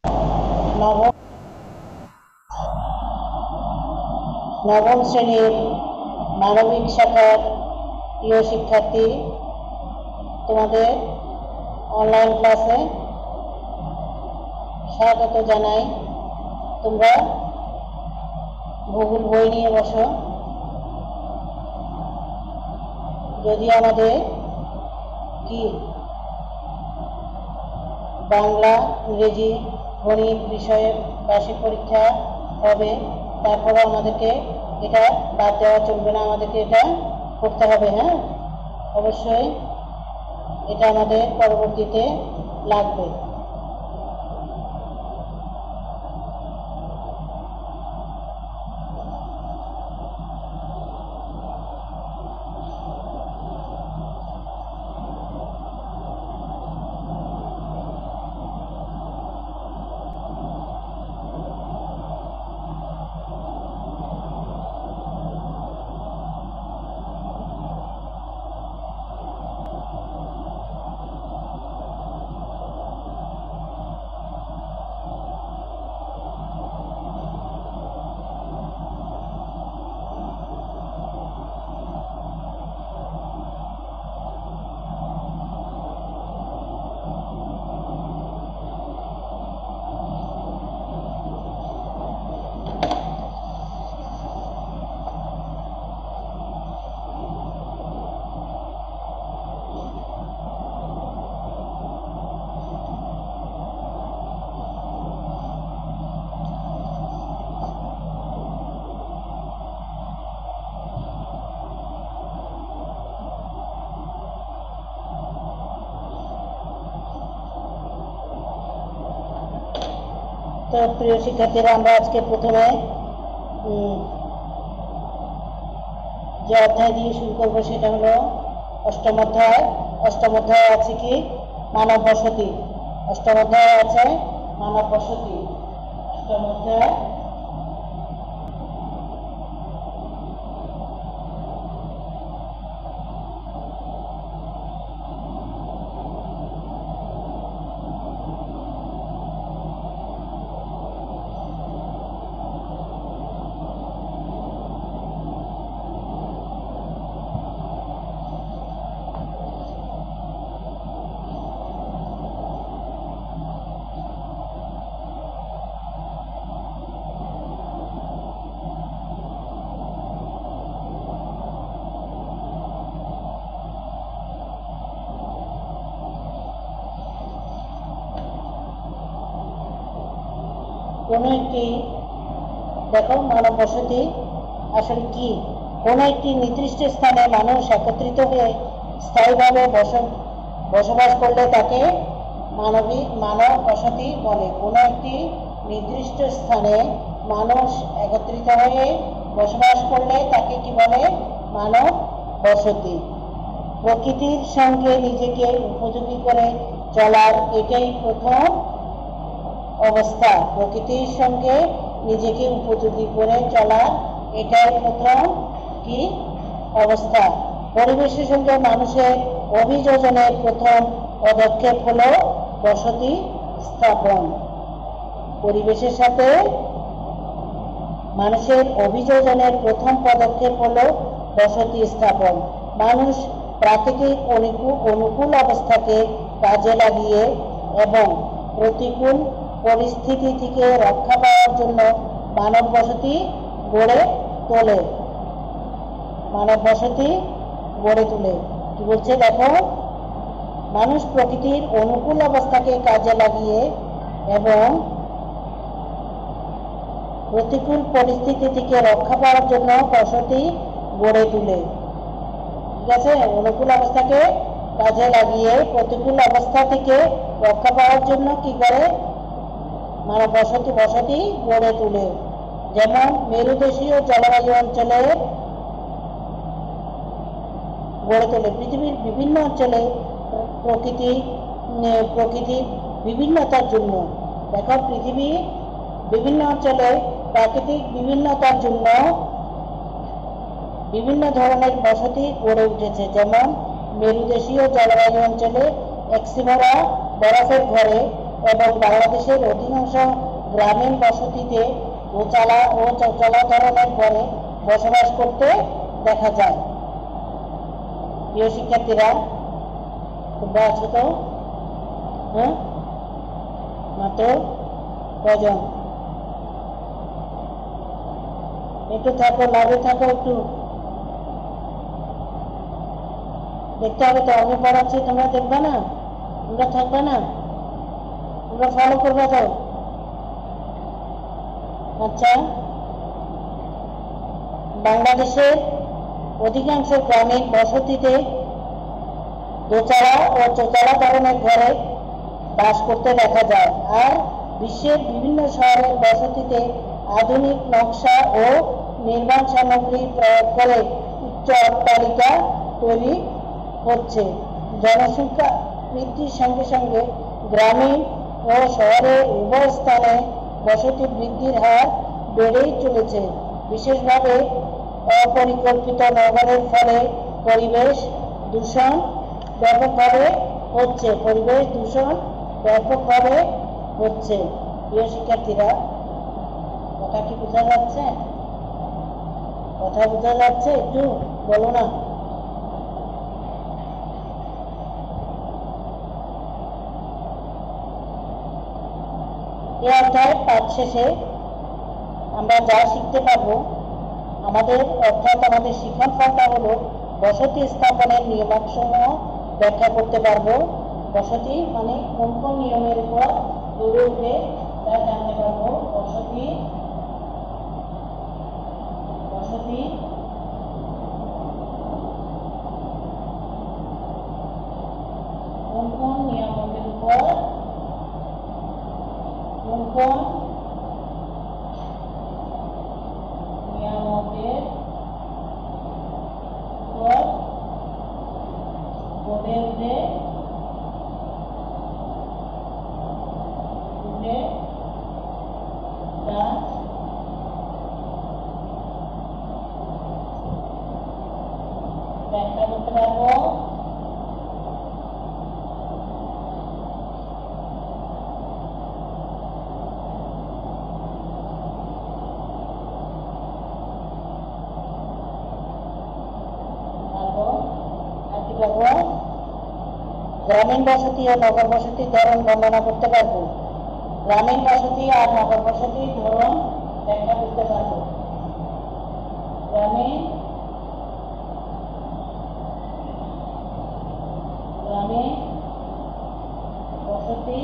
নবম নবম শ্রেণীর মানবিক শাখার প্রিয় শিক্ষার্থী, তোমাদের অনলাইন ক্লাসে স্বাগত জানাই। তোমরা ভূগোল বই নিয়ে বসো। যদি আমাদের বাংলা, ইংরেজি, গণিত বিষয়ে বার্ষিক পরীক্ষা হবে, তারপরে আমাদেরকে এটা বাদ দেওয়া চলবে না, আমাদেরকে এটা করতে হবে। হ্যাঁ, অবশ্যই এটা আমাদের পরবর্তীতে লাগবে। তো প্রিয় শিক্ষার্থীরা, আমরা আজকে প্রথমে যে অধ্যায় দিয়ে শুরু করবো সেটা হলো অষ্টম অধ্যায়। অষ্টম অধ্যায় আছে কি? মানব বসতি। অষ্টম অধ্যায় আছে মানব বসতি। অষ্টম অধ্যায় কোনো একটি, দেখো, মানব বসতি আসলে কি? কোনো একটি নির্দিষ্ট স্থানে মানুষ একত্রিত হয়ে স্থায়ীভাবে বসবাস করলে তাকে মানব বসতি বলে। কোনো একটি নির্দিষ্ট স্থানে মানুষ একত্রিত হয়ে বসবাস করলে তাকে কি বলে? মানব বসতি। প্রকৃতির সঙ্গে নিজেকে উপযোগী করে চলার এটাই প্রথম অবস্থা। প্রকৃতির সঙ্গে নিজেকে উপযোগী করে চলার এটাই প্রথম কি অবস্থা। পরিবেশের সঙ্গে মানুষের অভিযোজনের প্রথম পদক্ষেপ হলো বসতি স্থাপন। পরিবেশের সাথে মানুষের অভিযোজনের প্রথম পদক্ষেপ হলো বসতি স্থাপন। মানুষ প্রাকৃতিক অনুকূল অবস্থাকে কাজে লাগিয়ে এবং প্রতিকূল পরিস্থিতি থেকে রক্ষা পাওয়ার জন্য মানব বসতি গড়ে তোলে। মানব বসতি গড়ে তোলে। কি বলছে দেখো, মানুষ প্রকৃতির অনুকূল অবস্থাকে কাজে লাগিয়ে এবং প্রতিকূল পরিস্থিতি থেকে রক্ষা পাওয়ার জন্য বসতি গড়ে তোলে। ঠিক আছে, অনুকূল অবস্থাকে কাজে লাগিয়ে প্রতিকূল অবস্থা থেকে রক্ষা পাওয়ার জন্য কি করে? মানব বসতি গড়ে তোলে। যেমন মেরুদেশীয় জলবায়ু অঞ্চলে গড়ে তোলে। পৃথিবীর বিভিন্ন অঞ্চলে প্রকৃতির বিভিন্নতার জন্য, দেখো, পৃথিবীর বিভিন্ন অঞ্চলে প্রাকৃতিক বিভিন্নতার জন্য বিভিন্ন ধরনের বসতি গড়ে উঠেছে। যেমন মেরুদেশীয় জলবায়ু অঞ্চলে একসিভরা বরফের ঘরে এবং বাংলাদেশের অধিকাংশ গ্রামীণ বসতিতে দোতলা ও চৌতলা ধরনের ঘরে বসবাস করতে দেখা যায়। প্রিয় শিক্ষার্থীরা, তোমরা আছো তো? হ্যাঁ, মাত্র কজন? একটু থাকো, লাভে থাকো, একটু দেখতে হবে তো। আমি পড়াচ্ছি, তোমরা দেখবে না? তোমরা থাকবে না? তোমরা ফলো করবে তো? আচ্ছা, বাংলাদেশের অধিকাংশ গ্রামীণ বসতিতে দোতলা ও চৌতলা ধরনের ঘরে বাস করতে দেখা যায়। আর বিশ্বের বিভিন্ন শহরের বসতিতে আধুনিক নকশা ও নির্মাণ সামগ্রী প্রয়োগ করে উচ্চ অট্টালিকা তৈরি হচ্ছে। জনসংখ্যা বৃদ্ধির সঙ্গে সঙ্গে গ্রামীণ ও শহরে উভয় স্থানে বসতি বৃদ্ধির হার বেড়েই চলেছে। বিশেষভাবে অপরিকল্পিত নগরের ফলে পরিবেশ দূষণ ব্যাপকভাবে হচ্ছে। প্রিয় শিক্ষার্থীরা, কথা কি বোঝা যাচ্ছে? কথা বোঝা যাচ্ছে? একটু বলো না। এই অধ্যায় পাঠ শেষে আমরা যা শিখতে পারবো, আমাদের শিখন ফলটা হলো বসতি স্থাপনের নিয়মসমূহ ব্যাখ্যা করতে পারবো। বসতি মানে কোন কোন নিয়মের উপর গড়ে উঠে তা জানতে পারবো। বসতি কোন কোন নিয়মের উপর গড়ে উঠে তা ব্যাখ্যা করতে পারবো। গ্রামীণ বসতি ও নগর বসতির ধরন বর্ণনা করতে পারবো। গ্রামীণ বসতি আর নগর বসতির ধরন ব্যাখ্যা করতে পারবো। গ্রামীণ বসতি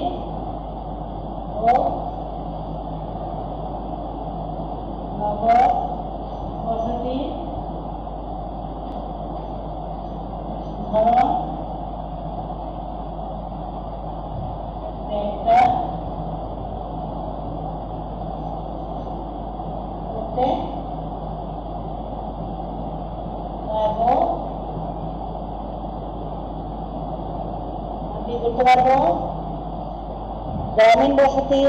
ও নগর বসতি ধরন ব্যাখ্যা করতে পারবো। গ্রামীণ বসতি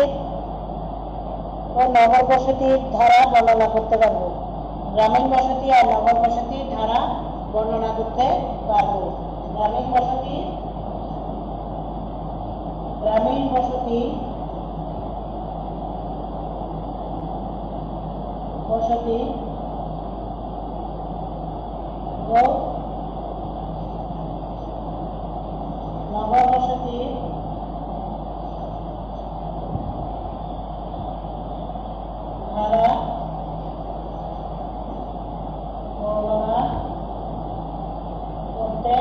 ও নগর বসতির ধারা বর্ণনা করতে পারবো। গ্রামীণ বসতি আর নগর বসতির ধারা বর্ণনা করতে পারবো। গ্রামীণ বসতি ও নগর বসতির ধারা বর্ণনা করতে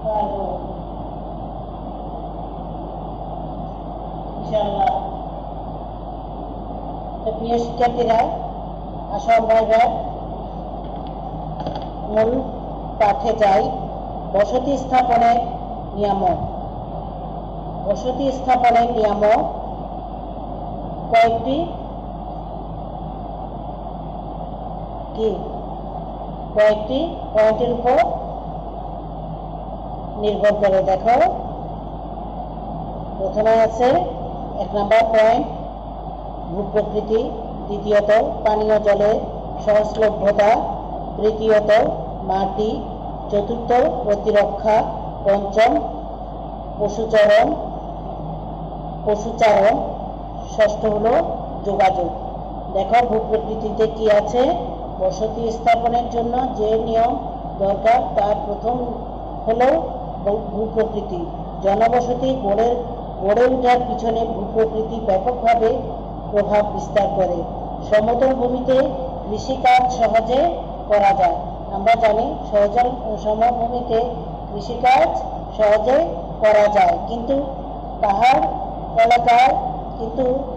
পারবো ইনশাআল্লাহ। প্রিয় শিক্ষার্থীরা, আসো আমরা এবার মূল পাঠে যাই। বসতি স্থাপনের নিয়ামক। বসতি স্থাপনের নিয়ামক কয়েকটি পয়েন্টের উপর নির্ভর করে। দেখো, প্রথমে আছে 1 নম্বর পয়েন্ট ভূপ্রকৃতি, দ্বিতীয়ত পানীয় জলের সহজলভ্যতা, তৃতীয়ত মাটি, চতুর্থ প্রতিরক্ষা, পঞ্চম পশুচারণ, ষষ্ঠ হলো যোগাযোগ। দেখো ভূপ্রকৃতিতে কি আছে। বসতি স্থাপনের জন্য যে নিয়ম দরকার তার প্রথম হলো ভূপ্রকৃতি। জনবসতি গড়ে ওঠার পিছনে ভূপ্রকৃতি ব্যাপকভাবে প্রভাব বিস্তার করে। সমতল ভূমিতে কৃষিকাজ সহজে করা যায়। আমরা জানি সমভূমিতে কৃষিকাজ সহজে করা যায়, কিন্তু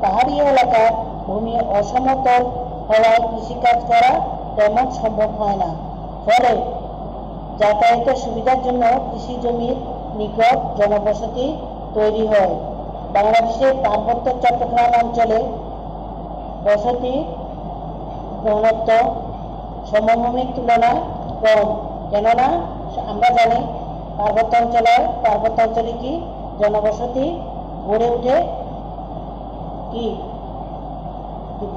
পাহাড়ি এলাকার ভূমি অসমতল হওয়ায় কৃষিকাজ করা তেমন সম্ভব হয় না। ফলে যাতায়াতের সুবিধার জন্য কৃষি জমির নিকট জনবসতি তৈরি হয়। বাংলাদেশের পার্বত্য চট্টগ্রাম অঞ্চলে বসতি ঘনত্ব সমভূমির তুলনায় কম, কেননা আমরা জানি পার্বত্য অঞ্চলে কি জনবসতি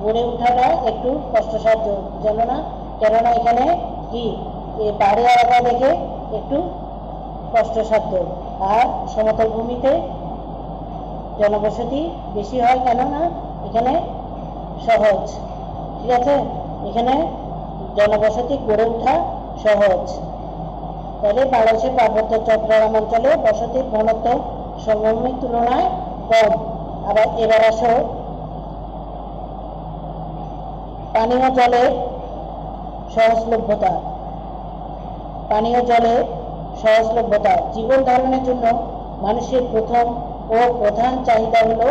গড়ে ওঠাটা একটু কষ্টসাধ্য, কেননা এখানে কি পাহাড়ি এলাকা দেখে একটু কষ্টসাধ্য। আর সমতল ভূমিতে জনবসতি বেশি হয়, কেননা এখানে সহজ। ঠিক আছে, এখানে জনবসতি গড়ে ওঠা সহজ। তাহলে বাংলাদেশের পার্বত্য চট্টগ্রাম অঞ্চলে বসতির ঘনত্ব সমভূমির তুলনায় কম। এবার আসো পানীয় জলের সহজলভ্যতা। জীবন ধারণের জন্য মানুষের প্রধান চাহিদা হলো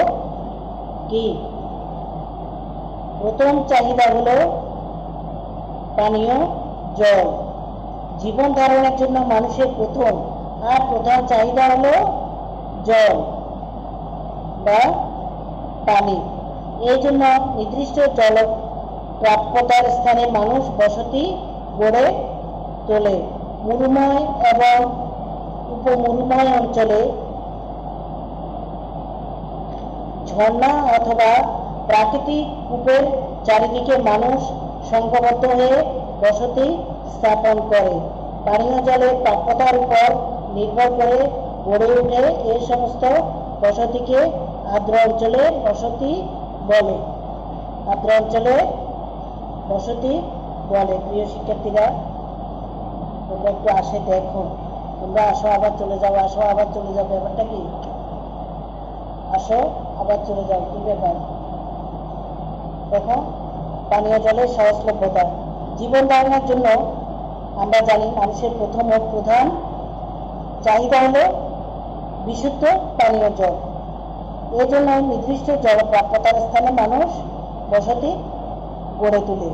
কি? প্রথম চাহিদা হলো পানীয় জল। জীবন ধারণের জন্য মানুষের প্রধান চাহিদা হলো জল বা পানি। এই জন্য নির্দিষ্ট জল প্রাপ্যতার স্থানে মানুষ বসতি গড়ে তোলে। মরুময় এবং উপমরুময় অঞ্চলে ঝর্ণা অথবা প্রাকৃতিক কূপের চারিদিকে মানুষ সংঘবদ্ধ হয়ে বসতি স্থাপন করে। পানীয় জলের প্রাপ্যতার উপর নির্ভর করে গড়ে ওঠে এই সমস্ত বসতিকে আর্দ্র অঞ্চলের বসতি বলে। প্রিয় শিক্ষার্থীরা, তোমরা একটু আসে দেখো। তোমরা আসো আবার চলে যাও, ব্যাপারটা কি? আসো আবার চলে যাও, কি ব্যাপার? দেখো, পানীয় জলের সহজলভ্যতা। জীবন ধারণের জন্য আমরা জানি মানুষের প্রথম ও প্রধান চাহিদা হলো বিশুদ্ধ পানীয় জল। এই জন্য নির্দিষ্ট জল প্রাপ্যতার স্থানে মানুষ বসতি গড়ে তোলে।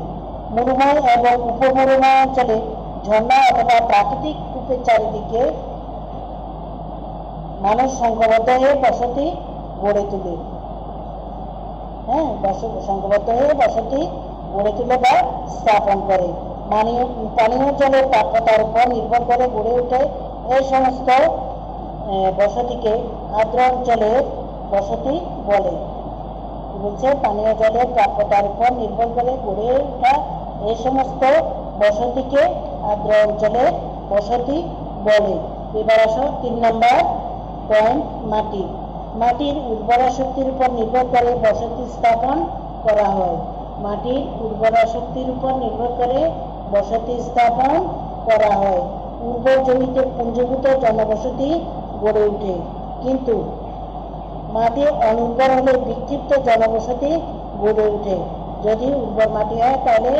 মরুময় এবং উপমরুময় অঞ্চলে ঝর্ণা অথবা প্রাকৃতিক কূপের চারিদিকে মানুষ সংঘবদ্ধ হয়ে বসতি গড়ে তোলে। সংঘবদ্ধ হয়ে বসতি গড়ে তুলে বা স্থাপন করে। পানীয় জলের প্রাপ্যতার উপর নির্ভর করে গড়ে ওঠে এই সমস্ত বসতিকে আর্দ্র অঞ্চলের বসতি বলে। বলছে পানীয় জলের প্রাপ্যতার উপর নির্ভর করে গড়ে ওঠা এই সমস্ত বসতিকে আর্দ্র অঞ্চলের বসতি বলে। এবার আসো 3 নম্বর পয়েন্ট, মাটি। মাটির উর্বরা শক্তির উপর নির্ভর করে বসতি স্থাপন করা হয়। মাটির উর্বরা শক্তির উপর নির্ভর করে বসতি স্থাপন করা হয়। উর্বর জমিতে পুঞ্জীভূত জনবসতি গড়ে ওঠে, কিন্তু মাটি অনুর্বর হলে বিক্ষিপ্ত জনবসতি গড়ে ওঠে। যদি উর্বর মাটি হয় তাহলে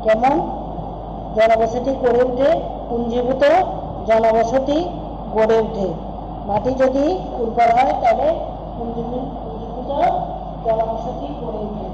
কেমন জনবসতি গড়ে ওঠে? পুঞ্জীভূত জনবসতি গড়ে ওঠে। মাটি যদি উর্বর হয় তাহলে পুঞ্জীভূত জনবসতি গড়ে ওঠে।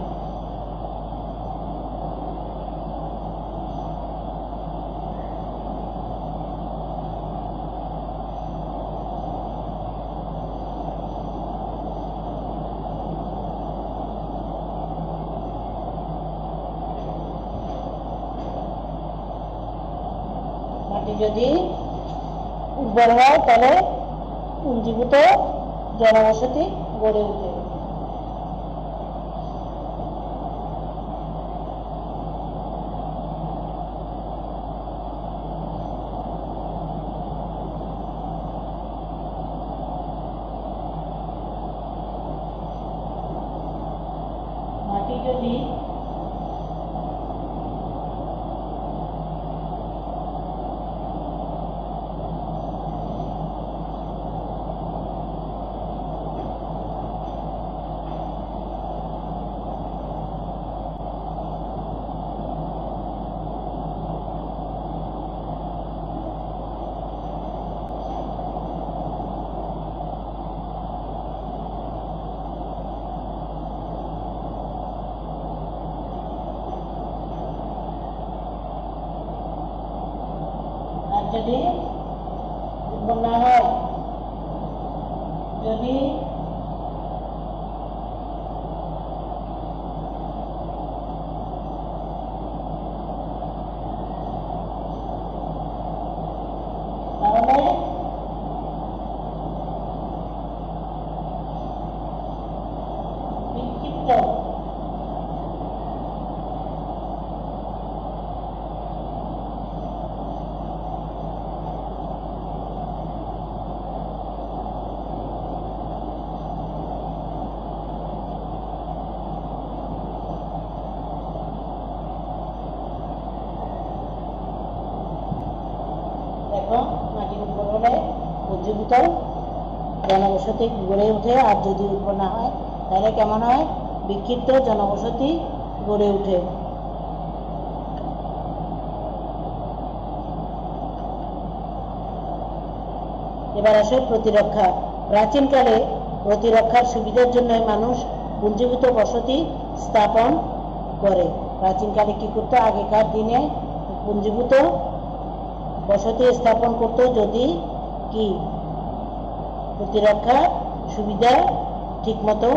মাটি যদি উর্বর হয় তাহলে পুঞ্জীভূত জনবসতি গড়ে ওঠে। যদি উৎপন্ন হয়, যদি তাহলে বিক্ষিপ্ত মাটির উপর হলে উজ্জীবিত জনবসতি গড়ে ওঠে, আর যদি উপর না হয় তাহলে কেমন হয়? বিক্ষিপ্ত জনবসতি গড়ে ওঠে। এবার আসে প্রতিরক্ষা। প্রাচীনকালে প্রতিরক্ষার সুবিধার জন্য মানুষ পুঞ্জীভূত বসতি স্থাপন করে। প্রাচীনকালে কি করতো? আগেকার দিনে পুঞ্জীভূত বসতি স্থাপন করতো যদি কি প্রতিরক্ষা সুবিধা ঠিকমতো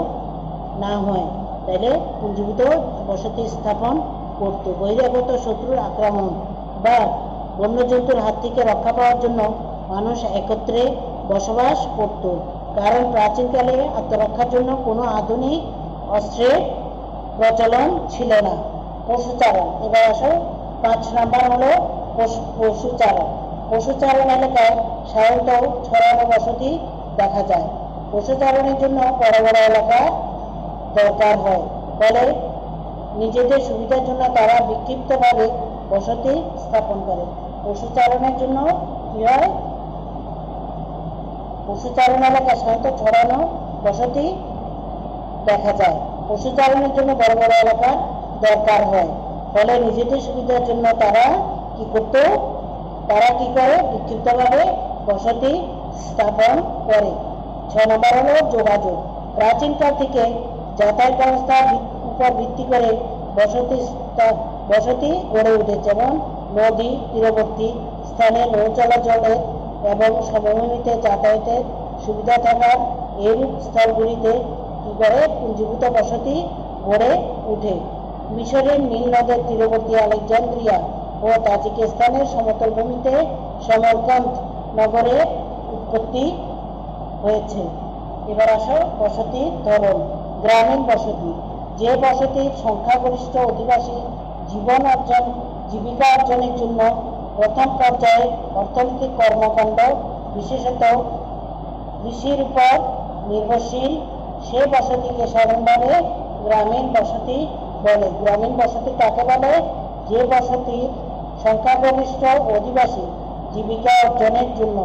না হয়, তাহলে পুঞ্জীভূত বসতি স্থাপন করতো। বহিরাগত শত্রুর আক্রমণ বা বন্যজন্তুর হাত থেকে রক্ষা পাওয়ার জন্য মানুষ একত্রে বসবাস করত, কারণ প্রাচীনকালে আত্মরক্ষার জন্য কোনো আধুনিক অস্ত্রের প্রচলন ছিল না। পশুচারণ। এবার আসো 5 নাম্বার হলো পশুচারণ। পশুচারণ এলাকায় সাধারণত ছড়ানো বসতি দেখা যায়। পশুচারণের জন্য বড় বড় এলাকা দরকার হয়, ফলে নিজেদের সুবিধার জন্য তারা বিক্ষিপ্তভাবে বসতি স্থাপন করে। পশুচারণের জন্য কি হয়? পশুচারণ এলাকায় সাধারণত ছড়ানো বসতি দেখা যায়। পশুচারণের জন্য বড় বড় এলাকা দরকার হয়, ফলে নিজেদের সুবিধার জন্য তারা কি করত? তারা কি করে? বিক্ষিপ্তভাবে বসতি স্থাপন করে। 6 নম্বর হলো যোগাযোগ। প্রাচীনকাল থেকে যাতায়াত ব্যবস্থার উপর ভিত্তি করে বসতি গড়ে উঠেছে, যেমন নদী তীরবর্তী স্থানে নৌ চলাচলের এবং সমভূমিতে যাতায়াতের সুবিধা থাকার এরূপ স্থলগুলিতে কি করে? পুঞ্জীভূত বসতি গড়ে উঠে। মিশরের নীল নদের তীরবর্তী আলেকজান্দ্রিয়া ও তাজিকিস্তানের সমতল ভূমিতে সমরকান্ত নগরের উৎপত্তি হয়েছে। এবার আসো বসতির ধরন। গ্রামীণ বসতি, যে বসতির সংখ্যাগরিষ্ঠ অধিবাসী জীবিকা অর্জনের জন্য প্রথম পর্যায়ে অর্থনৈতিক কর্মকাণ্ড বিশেষত কৃষির উপর নির্ভরশীল, সে বসতিকে সাধারণভাবে গ্রামীণ বসতি বলে। গ্রামীণ বসতি কাকে বলে? যে বসতির সংখ্যাগরিষ্ঠ অধিবাসী জীবিকা অর্জনের জন্য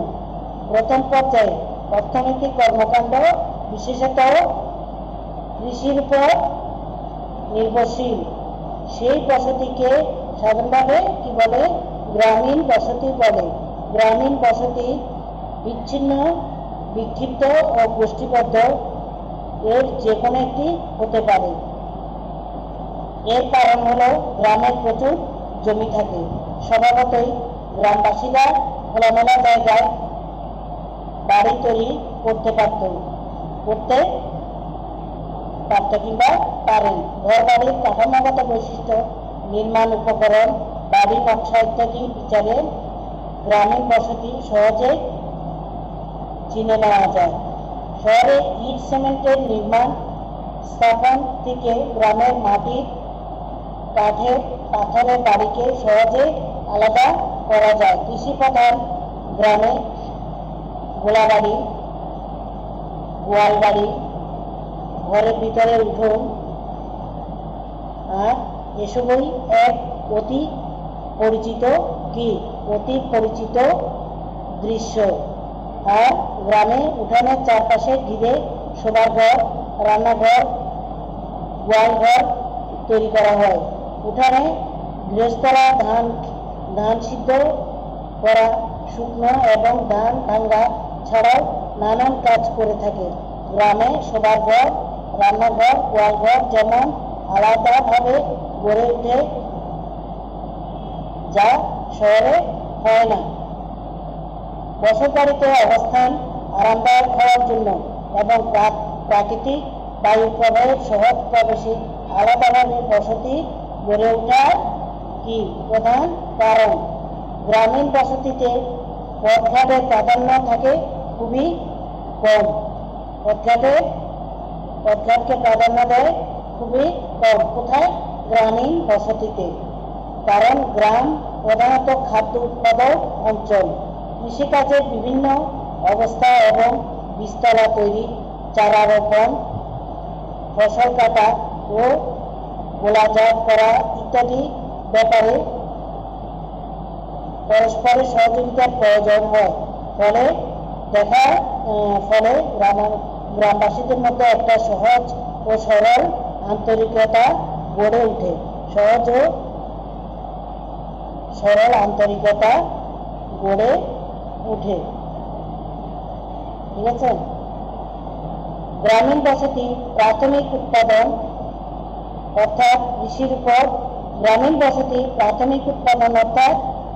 প্রথম পর্যায়ে অর্থনৈতিক কর্মকাণ্ড বিশেষত কৃষির উপর নির্ভরশীল, সেই বসতিকে সাধারণভাবে কি বলে? গ্রামীণ বসতি বলে। গ্রামীণ বসতি বিচ্ছিন্ন, বিক্ষিপ্ত ও গোষ্ঠীবদ্ধ এর যে কোনো একটি হতে পারে। এর কারণ হলো গ্রামের প্রচুর জমি থাকে। স্বভাবতই গ্রামবাসীরা খোলামেলা জায়গায় বাড়ি তৈরি করতে পারত কিংবা পারেন। ঘর বাড়ির কাঠামোগত বৈশিষ্ট্য, নির্মাণ উপকরণ, বাড়ির নকশা ইত্যাদি বিচারে গ্রামীণ বসতি সহজে চিনে নেওয়া যায়। শহরে ইট সিমেন্টের নির্মাণ স্থাপন থেকে গ্রামের মাটির, কাঠের, পাথরের বাড়িকে সহজে আলাদা করা যায়। কৃষি প্রধান গ্রামে গোলাবাড়ি, গোয়াল বাড়ি, ঘরের ভিতরে উঠোন, আর এসবই এক অতি পরিচিত দৃশ্য। আর গ্রামে উঠানের চারপাশে ঘিরে শোবার ঘর, রান্নাঘর, গোয়ালঘর তৈরি করা হয়। উঠানে গৃহস্থরা ধান সিদ্ধ করা, শুকনো এবং ধান ভাঙ্গা ছাড়াও নানান কাজ করে থাকে। গ্রামে শোবার ঘর, রান্নাঘর, গোয়ালঘর যেমন আলাদাভাবে গড়ে ওঠে, যা শহরে হয় না। বসতবাড়িতে অবস্থান আরামদায়ক হওয়ার জন্য এবং প্রাকৃতিক বায়ু প্রবাহের সহজ প্রবেশে আলাদাভাবে বসতি গড়ে ওঠার কি প্রধান কারণ। গ্রামীণ বসতিতে পথঘাটের প্রাধান্য থাকে খুবই কম। পথঘাটকে প্রাধান্য দেয় খুবই কম। কোথায়? গ্রামীণ বসতিতে। কারণ গ্রাম প্রধানত খাদ্য উৎপাদক অঞ্চল। কৃষিকাজের বিভিন্ন অবস্থা এবং বীজতলা তৈরি, চারা রোপণ, ফসল কাটা ও গোলাজাত করা ইত্যাদি ব্যাপারে পরস্পরের সহযোগিতার প্রয়োজন হয়। ফলে গ্রামবাসীদের মধ্যে একটা সহজ ও সরল আন্তরিকতা গড়ে ওঠে। সহজ ও সরল আন্তরিকতা গড়ে ওঠে। ঠিক আছে। গ্রামীণ বসতি প্রাথমিক উৎপাদন অর্থাৎ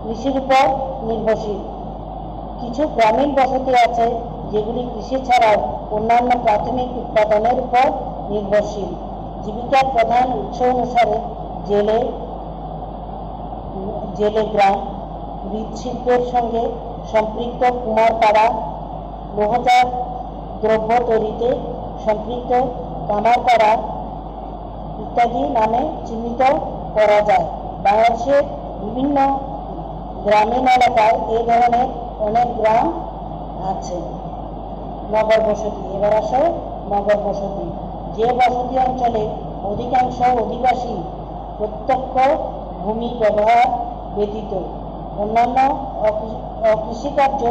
কৃষির উপর নির্ভরশীল। কিছু গ্রামীণ বসতি আছে যেগুলি কৃষি ছাড়াও অন্যান্য প্রাথমিক উৎপাদনের উপর নির্ভরশীল। জীবিকার প্রধান উৎস অনুসারে জেলে গ্রাম, মৃৎশিল্পের সঙ্গে সম্পৃক্ত কুমারপাড়া, লোহজাত দ্রব্য তৈরিতে সম্পৃক্ত কামারপাড়া ইত্যাদি নামে চিহ্নিত করা যায়। বাংলাদেশের বিভিন্ন গ্রামীণ এলাকায় এই ধরনের অনেক গ্রাম আছে। নগর বসতি। এবার আসো নগর বসতি। যে বসতি অঞ্চলে অধিকাংশ অধিবাসী প্রত্যক্ষ ভূমি ব্যবহার ব্যতীত অন্যান্য অকৃষিকার্য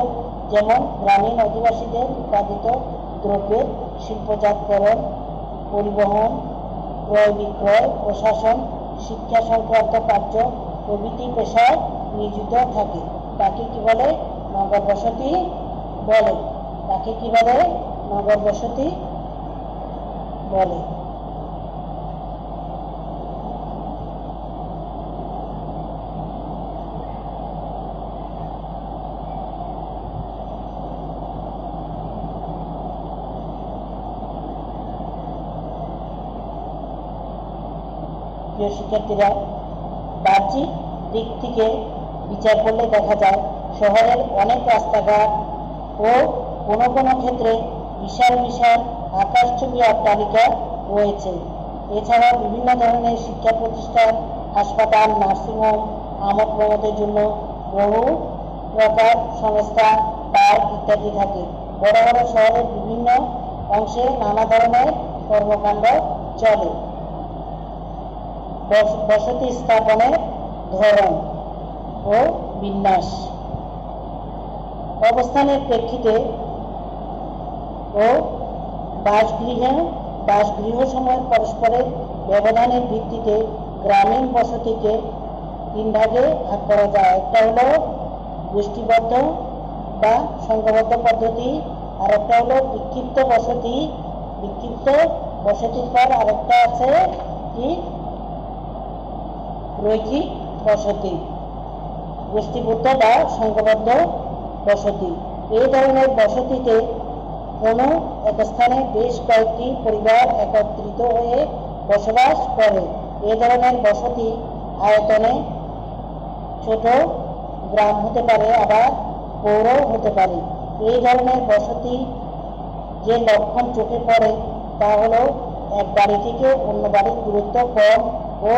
যেমন গ্রামীণ অধিবাসীদের উৎপাদিত দ্রব্যের শিল্পজাতকরণ, পরিবহন, ক্রয় বিক্রয়, প্রশাসন, শিক্ষা সংক্রান্ত কার্য প্রভৃতি পেশায় নিয়োজিত থাকে। তাকে কি বলে? নগর বসতি বলে। তাকে কি বলে? নগর বসতি বলে। প্রিয় শিক্ষার্থীরা, বাহ্যিক দিক থেকে বিচার করলে দেখা যায় শহরের অনেক রাস্তাঘাট ও কোনো কোনো ক্ষেত্রে বিশাল বিশাল আকাশচুম্বী অট্টালিকা রয়েছে। এছাড়াও বিভিন্ন ধরনের শিক্ষা প্রতিষ্ঠান, হাসপাতাল, নার্সিংহোম, আমোদ প্রমোদের জন্য বহু প্রকার সংস্থা, পার্ক ইত্যাদি থাকে। বড় বড় শহরের বিভিন্ন অংশে নানা ধরনের কর্মকাণ্ড চলে। বসতি স্থাপনের ধরন ও বিন্যাস অবস্থানের প্রেক্ষিতে ও বাসগৃহসমূহের পরস্পরের ব্যবধানের ভিত্তিতে গ্রামীণ বসতিকে তিন ভাগে ভাগ করা যায়। একটা হলো গোষ্ঠীবদ্ধ বা সংঘবদ্ধ পদ্ধতি, আর একটা হলো বিক্ষিপ্ত বসতির পর আরেকটা আছে কি রৈখিক বসতি, গোষ্ঠীবদ্ধ বা সংঘবদ্ধ বসতি। এই ধরনের বসতিতে কোনো এক স্থানে বেশ কয়েকটি পরিবার একত্রিত হয়ে বসবাস করে। এই ধরনের বসতি আয়তনে ছোট গ্রাম হতে পারে, আবার পৌর হতে পারে। এই ধরনের বসতি যে লক্ষণ চোখে পড়ে তা হলো এক বাড়ি থেকে অন্য বাড়ির দূরত্ব কম ও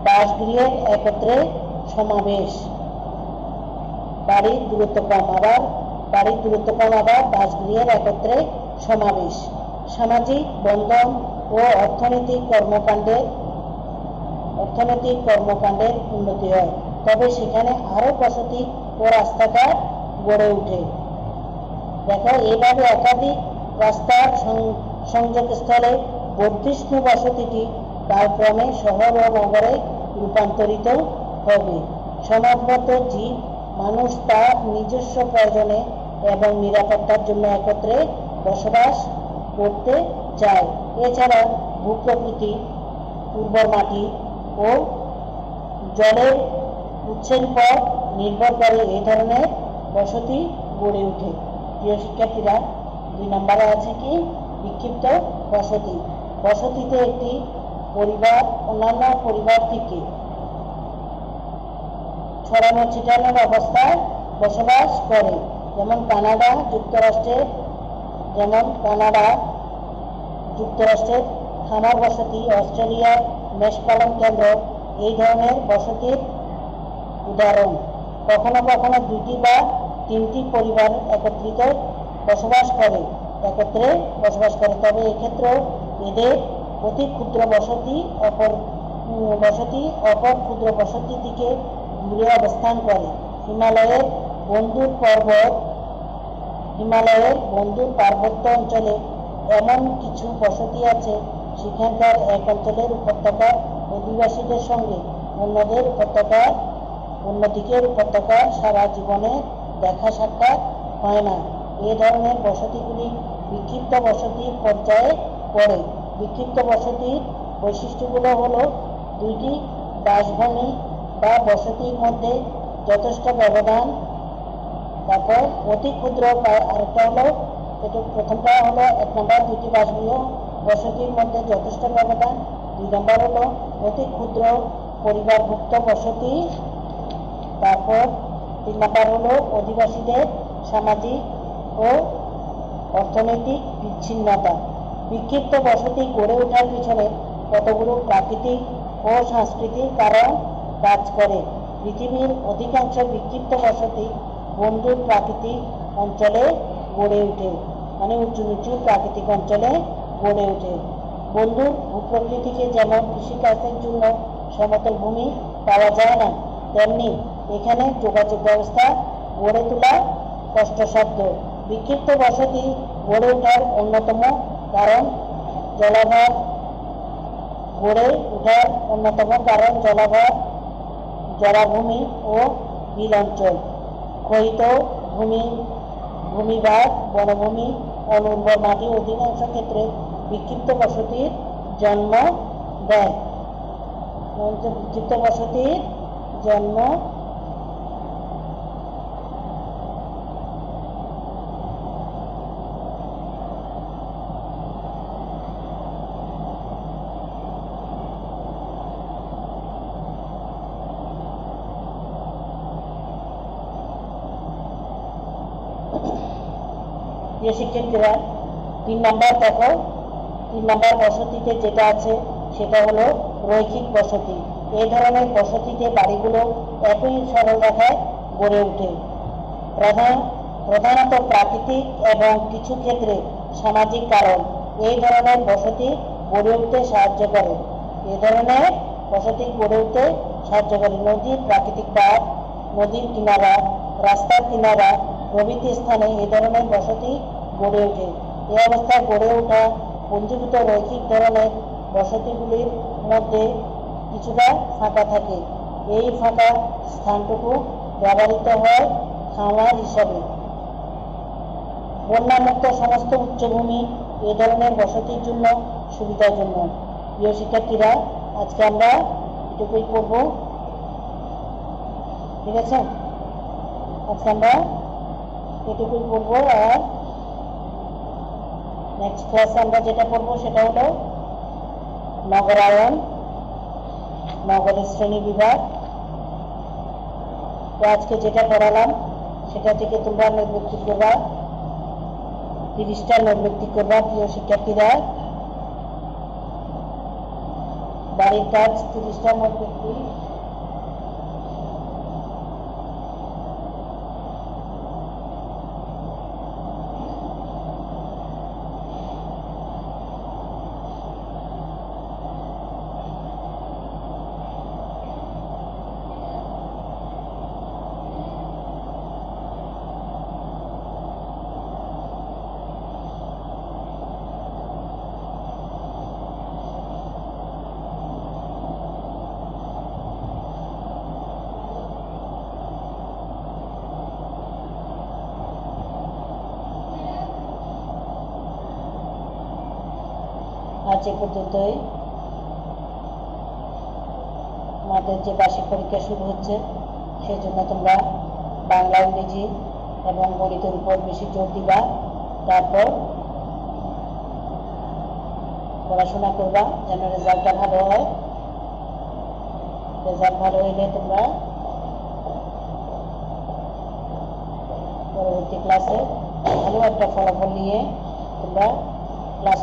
বাসগৃহের একত্রে সমাবেশ। বাড়ির দূরত্ব কম আবার বাসগৃহের একত্রে সমাবেশ। সামাজিক বন্ধন ও অর্থনৈতিক কর্মকাণ্ডের উন্নতি হয়, তবে সেখানে আরো বসতি ও রাস্তাঘাট গড়ে ওঠে। দেখো, এইভাবে একাধিক রাস্তার সংযোগস্থলে বর্ধিষ্ণু বসতিটি কালক্রমে শহর ও নগরে রূপান্তরিত হবে। সমাজবদ্ধ জীব মানুষ তার নিজস্ব প্রয়োজনে এবং নিরাপত্তার জন্য একত্রে বসবাস করতে চায়। এছাড়া ভূপ্রকৃতি, উর্বর মাটি ও জলের উৎসের উপর নির্ভর করে এই ধরনের বসতি গড়ে ওঠে। প্রিয় শিক্ষার্থীরা, 2 নম্বরে আছে কি বিক্ষিপ্ত বসতি। বসতিতে একটি পরিবার অন্যান্য পরিবার থেকে ছড়ানো ছিটানোর অবস্থায় বসবাস করে। যেমন কানাডা যুক্তরাষ্ট্রের খামার বসতি, অস্ট্রেলিয়ার মেষ পালন কেন্দ্র এই ধরনের বসতির উদাহরণ। কখনো কখনো 2টি বা 3টি পরিবার একত্রে বসবাস করে, তবে এক্ষেত্রেও এদের অতি ক্ষুদ্র বসতি অপর ক্ষুদ্র বসতির দিকে দূরে অবস্থান করে। হিমালয়ের পার্বত্য অঞ্চলে এমন কিছু বসতি আছে, সেখানকার এক অঞ্চলের উপত্যকার অধিবাসীদের সঙ্গে অন্যদিকের উপত্যকার সারা জীবনে দেখা সাক্ষাৎ হয় না। এ ধরনের বসতিগুলি বিক্ষিপ্ত বসতির পর্যায়ে পড়ে। বিক্ষিপ্ত বসতির বৈশিষ্ট্যগুলো হলো 2টি বাসভূমি বা বসতির মধ্যে যথেষ্ট ব্যবধান, তারপর অতি ক্ষুদ্র, আরেকটা হলো প্রথমটা হলো 1 নম্বর 2টি বাসভূমি বসতির মধ্যে যথেষ্ট ব্যবধান, 2 নম্বর হলো অতি ক্ষুদ্র পরিবারভুক্ত বসতি, তারপর 3 নম্বর হলো অধিবাসীদের সামাজিক ও অর্থনৈতিক বিচ্ছিন্নতা। বিক্ষিপ্ত বসতি গড়ে ওঠার পিছনে কতগুলো প্রাকৃতিক ও সাংস্কৃতিক কারণ কাজ করে। পৃথিবীর অধিকাংশ বিক্ষিপ্ত বসতি বন্ধুর প্রাকৃতিক অঞ্চলে গড়ে ওঠে, মানে উঁচু নিচু প্রাকৃতিক অঞ্চলে গড়ে ওঠে। বন্ধুর ভূপ্রকৃতিকে যেমন কৃষিকাজের জন্য সমতল ভূমি পাওয়া যায় না, তেমনি এখানে যোগাযোগ ব্যবস্থা গড়ে তোলা কষ্টসাধ্য। বিক্ষিপ্ত বসতি গড়ে ওঠার অন্যতম কারণ জলাভূমি ও বিল অঞ্চল, ক্ষয়িত ভূমিভাগ, বনভূমি, অনুর্বর মাটি অধিকাংশ ক্ষেত্রে বিক্ষিপ্ত বসতির জন্ম দেয়। বিক্ষিপ্ত বসতির জন্ম শিক্ষার্থীরা 3 নম্বর দেখো, 3 নম্বর বসতিতে যেটা আছে সেটা হলো রৈখিক বসতি। এই ধরনের বসতিতে বাড়িগুলো একই সরল রেখায় গড়ে ওঠে। প্রধানত প্রাকৃতিক এবং কিছু ক্ষেত্রে সামাজিক কারণ এই ধরনের বসতি গড়ে উঠতে সাহায্য করে। নদীর প্রাকৃতিক বাঁধ, নদীর কিনারা, রাস্তার কিনারা প্রভৃতি স্থানে এই ধরনের বসতি গড়ে ওঠে। এই অবস্থায় গড়ে ওঠা পুঞ্জীভূত রৈখিক ধরনের বসতিগুলির মধ্যে কিছুটা ফাঁকা থাকে। এই ফাঁকা স্থানটুকু ব্যবহৃত হয় খামার হিসাবে। বন্যামুক্ত সমস্ত উচ্চভূমি এ ধরনের বসতির জন্য সুবিধার জন্য। প্রিয় শিক্ষার্থীরা, আজকে আমরা এটুকুই পড়ব, ঠিক আছে? আজকে আমরা এটুকুই পড়ব, আর নেক্সট ক্লাসে আমরা যেটা পড়বো সেটা হলো নগরায়ন, নগরের শ্রেণী বিভাগ। তো আজকে যেটা পড়ালাম সেটা থেকে তোমরা নির্বৃত্তি করবা, 30টা নির্বৃত্তি করবা। প্রিয় শিক্ষার্থীরা, বাড়ির কাজ 30টা নির্বৃত্তি। আজ এ পর্যন্তই। আমাদের যে বার্ষিক পরীক্ষা শুরু হচ্ছে, সেই জন্য তোমরা বাংলা, ইংরেজি এবং গণিতের উপর বেশি জোর দিবা। তারপর পড়াশোনা করবা যেন রেজাল্টটা ভালো হয়। রেজাল্ট ভালো হইলে তোমরা পরবর্তী ক্লাসে ভালো একটা ফলাফল নিয়ে তোমরা ক্লাস